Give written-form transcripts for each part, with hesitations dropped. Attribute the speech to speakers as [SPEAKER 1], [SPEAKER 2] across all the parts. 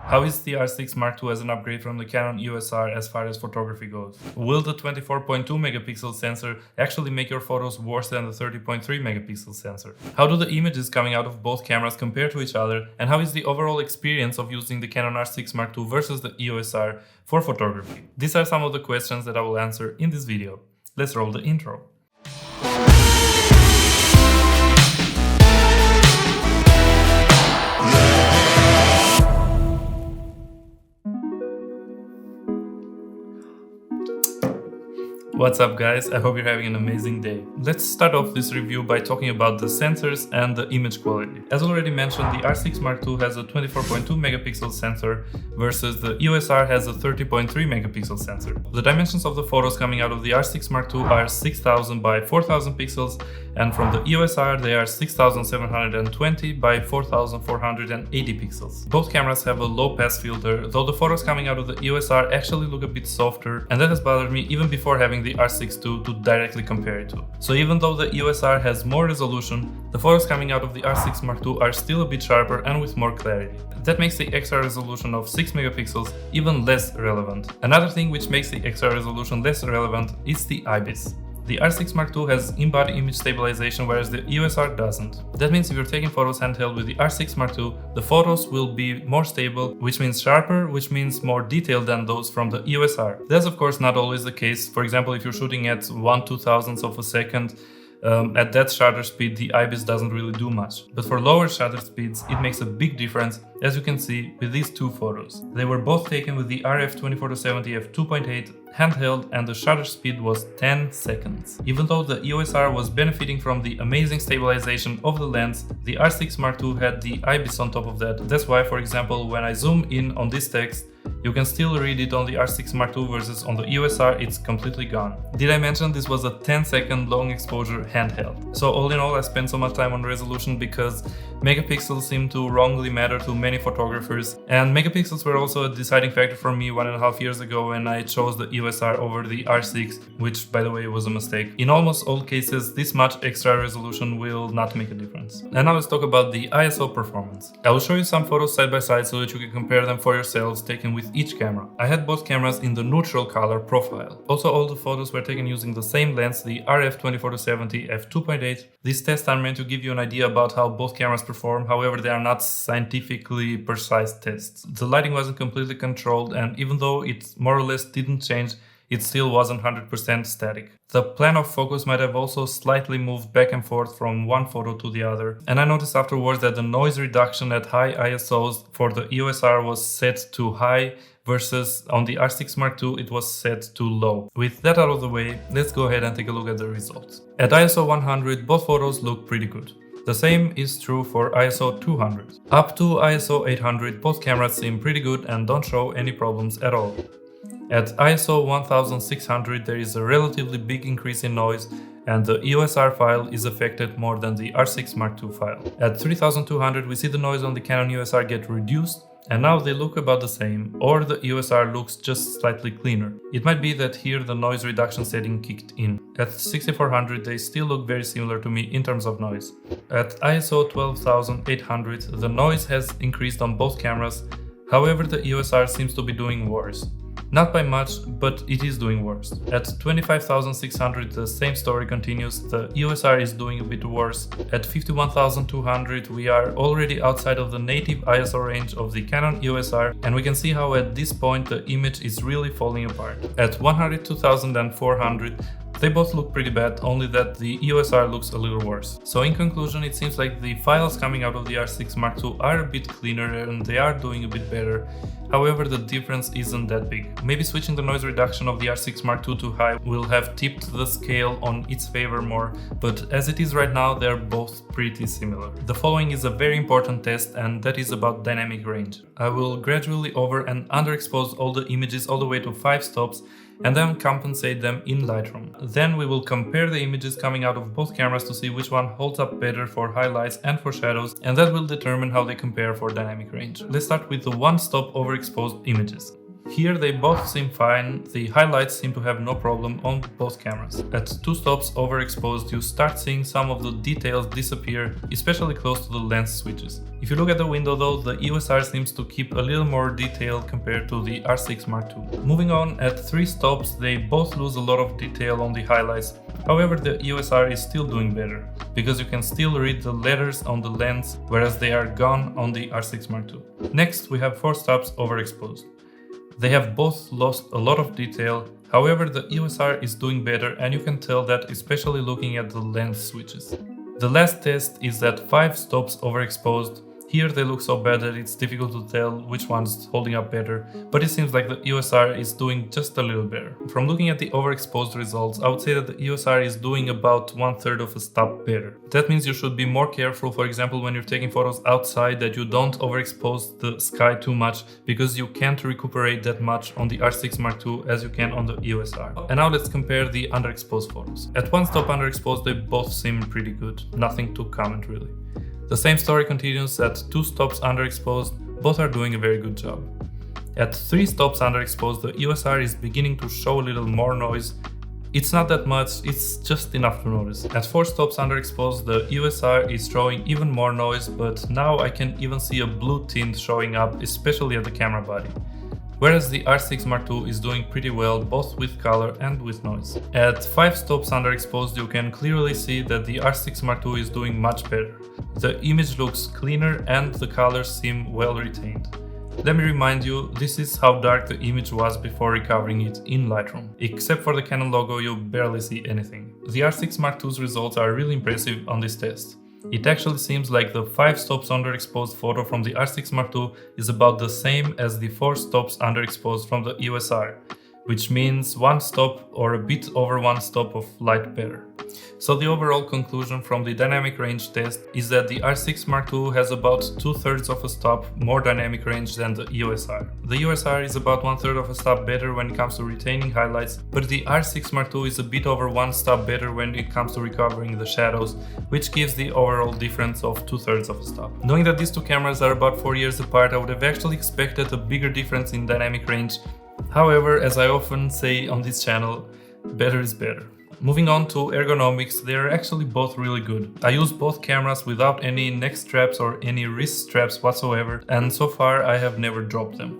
[SPEAKER 1] How is the R6 Mark II as an upgrade from the Canon EOS R as far as photography goes? Will the 24.2 megapixel sensor actually make your photos worse than the 30.3 megapixel sensor? How do the images coming out of both cameras compare to each other, and how is the overall experience of using the Canon R6 Mark II versus the EOS R for photography? These are some of the questions that I will answer in this video. Let's roll the intro. What's up guys, I hope you're having an amazing day. Let's start off this review by talking about the sensors and the image quality. As already mentioned, the R6 Mark II has a 24.2 megapixel sensor versus the EOS R has a 30.3 megapixel sensor. The dimensions of the photos coming out of the R6 Mark II are 6000 by 4000 pixels, and from the EOS R they are 6720 by 4480 pixels. Both cameras have a low pass filter, though the photos coming out of the EOS R actually look a bit softer, and that has bothered me even before having the R6 II to directly compare it to. So even though the EOS R has more resolution, the photos coming out of the R6 Mark II are still a bit sharper and with more clarity. That makes the extra resolution of 6 megapixels even less relevant. Another thing which makes the extra resolution less relevant is the Ibis. The R6 Mark II has in-body image stabilization, whereas the EOS R doesn't. That means if you're taking photos handheld with the R6 Mark II, the photos will be more stable, which means sharper, which means more detailed than those from the EOS R. That's of course not always the case. For example, if you're shooting at 1/2000th of a second, at that shutter speed, the Ibis doesn't really do much. But for lower shutter speeds, it makes a big difference, as you can see with these two photos. They were both taken with the RF 24-70 f2.8 handheld, and the shutter speed was 10 seconds. Even though the EOS R was benefiting from the amazing stabilization of the lens, the R6 Mark II had the Ibis on top of that. That's why, for example, when I zoom in on this text, you can still read it on the R6 Mark II versus on the EOS R, it's completely gone. Did I mention this was a 10-second long exposure handheld? So all in all, I spent so much time on resolution because megapixels seem to wrongly matter to many photographers, and megapixels were also a deciding factor for me 1.5 years ago when I chose the EOS R over the R6, which by the way was a mistake. In almost all cases, this much extra resolution will not make a difference. And now let's talk about the ISO performance. I will show you some photos side by side so that you can compare them for yourselves, taken with each camera. I had both cameras in the neutral color profile. Also, all the photos were taken using the same lens, the RF 24-70 f2.8. These tests are meant to give you an idea about how both cameras perform, however they are not scientifically precise tests. The lighting wasn't completely controlled, and even though it more or less didn't change, it still wasn't 100% static. The plan of focus might have also slightly moved back and forth from one photo to the other, and I noticed afterwards that the noise reduction at high ISOs for the EOS R was set to high, versus on the R6 Mark II it was set to low. With that out of the way, let's go ahead and take a look at the results. At ISO 100, both photos look pretty good. The same is true for ISO 200. Up to ISO 800, both cameras seem pretty good and don't show any problems at all. At ISO 1600 there is a relatively big increase in noise, and the EOS R file is affected more than the R6 Mark II file. At 3200 we see the noise on the Canon EOS R get reduced, and now they look about the same, or the EOS R looks just slightly cleaner. It might be that here the noise reduction setting kicked in. At 6400 they still look very similar to me in terms of noise. At ISO 12800 the noise has increased on both cameras, however the EOS R seems to be doing worse. Not by much, but it is doing worse. At 25,600 the same story continues, the EOS R is doing a bit worse. At 51,200 we are already outside of the native ISO range of the Canon EOS R, and we can see how at this point the image is really falling apart. At 102,400 they both look pretty bad, only that the EOS R looks a little worse. So in conclusion, it seems like the files coming out of the R6 Mark II are a bit cleaner and they are doing a bit better. However, the difference isn't that big. Maybe switching the noise reduction of the R6 Mark II to high will have tipped the scale on its favor more, but as it is right now, they're both pretty similar. The following is a very important test, and that is about dynamic range. I will gradually over and underexpose all the images all the way to 5 stops, and then compensate them in Lightroom. Then we will compare the images coming out of both cameras to see which one holds up better for highlights and for shadows, and that will determine how they compare for dynamic range. Let's start with the one-stop overexposed images. Here they both seem fine, the highlights seem to have no problem on both cameras. At 2 stops overexposed you start seeing some of the details disappear, especially close to the lens switches. If you look at the window though, the EOS R seems to keep a little more detail compared to the R6 Mark II. Moving on, at 3 stops they both lose a lot of detail on the highlights. However, the EOS R is still doing better, because you can still read the letters on the lens, whereas they are gone on the R6 Mark II. Next, we have 4 stops overexposed. They have both lost a lot of detail, however the EOS R is doing better and you can tell that especially looking at the lens switches. The last test is at 5 stops overexposed. Here they look so bad that it's difficult to tell which one's holding up better, but it seems like the EOS R is doing just a little better. From looking at the overexposed results, I would say that the EOS R is doing about 1/3 of a stop better. That means you should be more careful, for example, when you're taking photos outside, that you don't overexpose the sky too much, because you can't recuperate that much on the R6 Mark II as you can on the EOS R. And now let's compare the underexposed photos. At 1 stop underexposed they both seem pretty good, nothing to comment really. The same story continues at 2 stops underexposed, both are doing a very good job. At 3 stops underexposed, the EOS R is beginning to show a little more noise. It's not that much, it's just enough to notice. At 4 stops underexposed, the EOS R is showing even more noise, but now I can even see a blue tint showing up, especially at the camera body. Whereas the R6 Mark II is doing pretty well both with color and with noise. At 5 stops underexposed you can clearly see that the R6 Mark II is doing much better. The image looks cleaner and the colors seem well retained. Let me remind you, this is how dark the image was before recovering it in Lightroom. Except for the Canon logo, you barely see anything. The R6 Mark II's results are really impressive on this test. It actually seems like the 5 stops underexposed photo from the R6 Mark II is about the same as the 4 stops underexposed from the EOS R, which means 1 stop or a bit over 1 stop of light better. So the overall conclusion from the dynamic range test is that the R6 Mark II has about 2/3 of a stop more dynamic range than the EOS R. The EOS R is about 1/3 of a stop better when it comes to retaining highlights, but the R6 Mark II is a bit over 1 stop better when it comes to recovering the shadows, which gives the overall difference of 2/3 of a stop. Knowing that these two cameras are about 4 years apart, I would have actually expected a bigger difference in dynamic range. However, as I often say on this channel, better is better. Moving on to ergonomics, they are actually both really good. I use both cameras without any neck straps or any wrist straps whatsoever, and so far I have never dropped them.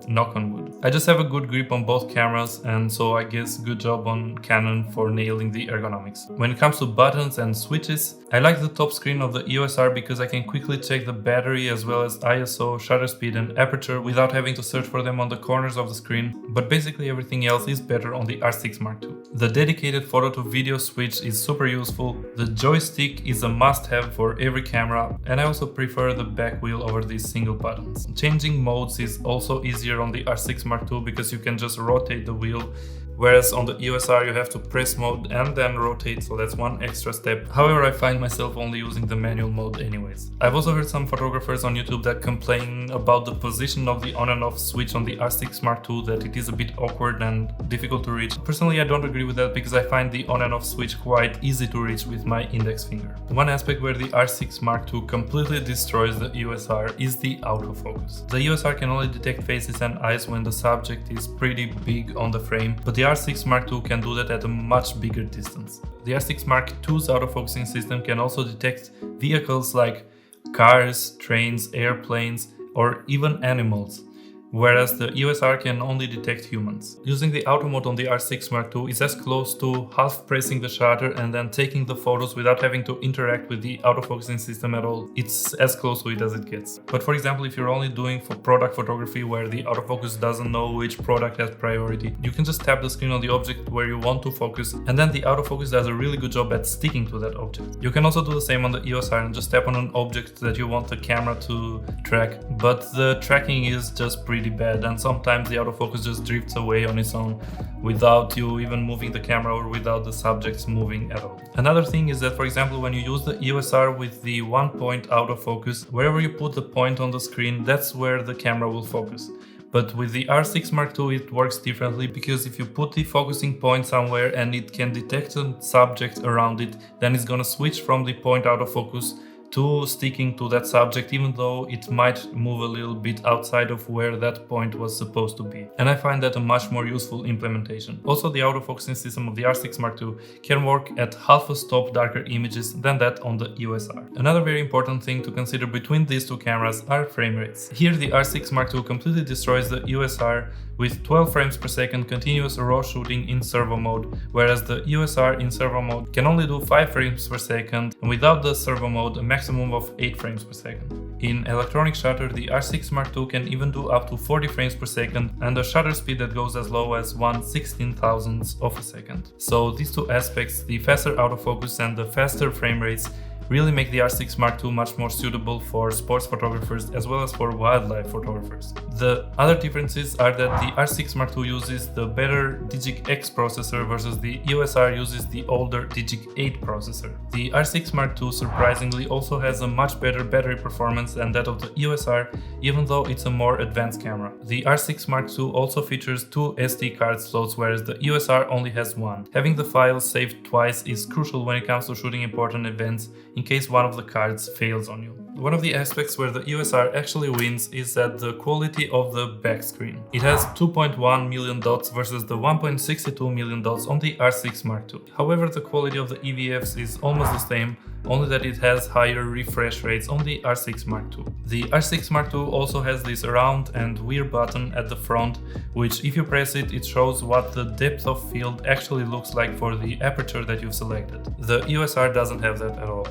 [SPEAKER 1] Knock on wood. I just have a good grip on both cameras, and so I guess good job on Canon for nailing the ergonomics. When it comes to buttons and switches, I like the top screen of the EOS R because I can quickly check the battery as well as ISO, shutter speed and aperture without having to search for them on the corners of the screen, but basically everything else is better on the R6 Mark II. The dedicated photo to video switch is super useful, the joystick is a must-have for every camera, and I also prefer the back wheel over these single buttons. Changing modes is also easier on the R6 Mark II because you can just rotate the wheel, whereas on the EOS R you have to press mode and then rotate, so that's one extra step. However, I find myself only using the manual mode anyways. I've also heard some photographers on YouTube that complain about the position of the on and off switch on the R6 Mark II, that it is a bit awkward and difficult to reach. Personally, I don't agree with that because I find the on and off switch quite easy to reach with my index finger. One aspect where the R6 Mark II completely destroys the EOS R is the autofocus. The EOS R can only detect faces and eyes when the subject is pretty big on the frame, but the R6 Mark II can do that at a much bigger distance. The R6 Mark II's autofocusing system can also detect vehicles like cars, trains, airplanes, or even animals, whereas the EOS R can only detect humans. Using the auto mode on the R6 Mark II is as close to half pressing the shutter and then taking the photos without having to interact with the autofocusing system at all. It's as close to it as it gets. But for example, if you're only doing for product photography where the autofocus doesn't know which product has priority, you can just tap the screen on the object where you want to focus, and then the autofocus does a really good job at sticking to that object. You can also do the same on the EOS R and just tap on an object that you want the camera to track, but the tracking is just pretty bad, and sometimes the autofocus just drifts away on its own without you even moving the camera or without the subjects moving at all. Another thing is that, for example, when you use the EOS R with the one-point autofocus, wherever you put the point on the screen, that's where the camera will focus. But with the R6 Mark II it works differently, because if you put the focusing point somewhere and it can detect a subject around it, then it's gonna switch from the point autofocus too sticking to that subject, even though it might move a little bit outside of where that point was supposed to be. And I find that a much more useful implementation. Also, the autofocusing system of the R6 Mark II can work at half a stop darker images than that on the EOS R. Another very important thing to consider between these two cameras are frame rates. Here the R6 Mark II completely destroys the EOS R with 12 frames per second continuous raw shooting in servo mode, whereas the EOS R in servo mode can only do 5 frames per second, and without the servo mode a maximum of 8 frames per second. In electronic shutter, the R6 Mark II can even do up to 40 frames per second and a shutter speed that goes as low as 1/16,000th of a second. So these two aspects, the faster autofocus and the faster frame rates, really make the R6 Mark II much more suitable for sports photographers as well as for wildlife photographers. The other differences are that the R6 Mark II uses the better Digic X processor versus the EOS R uses the older Digic 8 processor. The R6 Mark II surprisingly also has a much better battery performance than that of the EOS R, even though it's a more advanced camera. The R6 Mark II also features 2 SD card slots, whereas the EOS R only has 1. Having the files saved twice is crucial when it comes to shooting important events in case one of the cards fails on you. One of the aspects where the EOS R actually wins is at the quality of the back screen. It has 2.1 million dots versus the 1.62 million dots on the R6 Mark II. However, the quality of the EVFs is almost the same, only that it has higher refresh rates on the R6 Mark II. The R6 Mark II also has this round and weird button at the front, which if you press it, it shows what the depth of field actually looks like for the aperture that you've selected. The EOS R doesn't have that at all.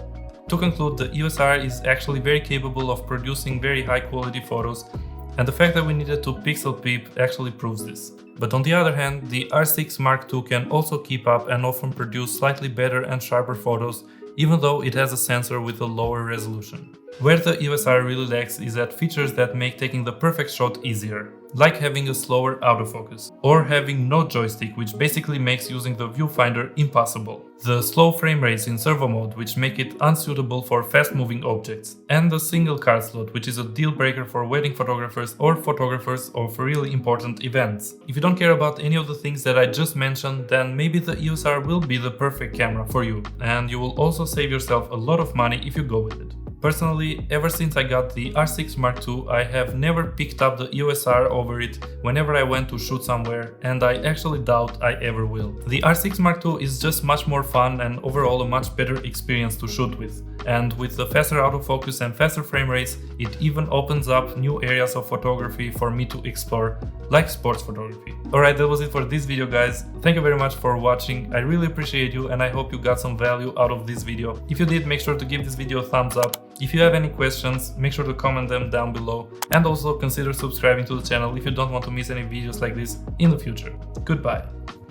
[SPEAKER 1] To conclude, the EOS R is actually very capable of producing very high quality photos, and the fact that we needed to pixel peep actually proves this. But on the other hand, the R6 Mark II can also keep up and often produce slightly better and sharper photos, even though it has a sensor with a lower resolution. Where the EOS R really lacks is at features that make taking the perfect shot easier, like having a slower autofocus, or having no joystick, which basically makes using the viewfinder impossible, the slow frame rates in servo mode, which make it unsuitable for fast-moving objects, and the single card slot, which is a deal breaker for wedding photographers or photographers of really important events. If you don't care about any of the things that I just mentioned, then maybe the EOS R will be the perfect camera for you, and you will also save yourself a lot of money if you go with it. Personally, ever since I got the R6 Mark II, I have never picked up the EOS R over it whenever I went to shoot somewhere, and I actually doubt I ever will. The R6 Mark II is just much more fun and overall a much better experience to shoot with. And with the faster autofocus and faster frame rates, it even opens up new areas of photography for me to explore, like sports photography. Alright, that was it for this video, guys. Thank you very much for watching. I really appreciate you and I hope you got some value out of this video. If you did, make sure to give this video a thumbs up. If you have any questions, make sure to comment them down below, and also consider subscribing to the channel if you don't want to miss any videos like this in the future. Goodbye.